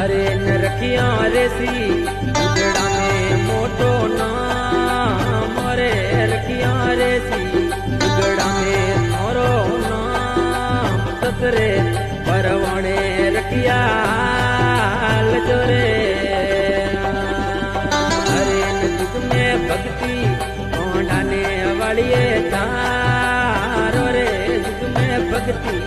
अरे न रखिया रेसी उजड़ा में मोटो नाम, अरे रखिया रेसी उजड़ा में मोरो नाम, तसरे परवाणे रखिया लजोरे। अरे न दुख में भक्ति डाने वालिए तारो रे, दुख में भक्ति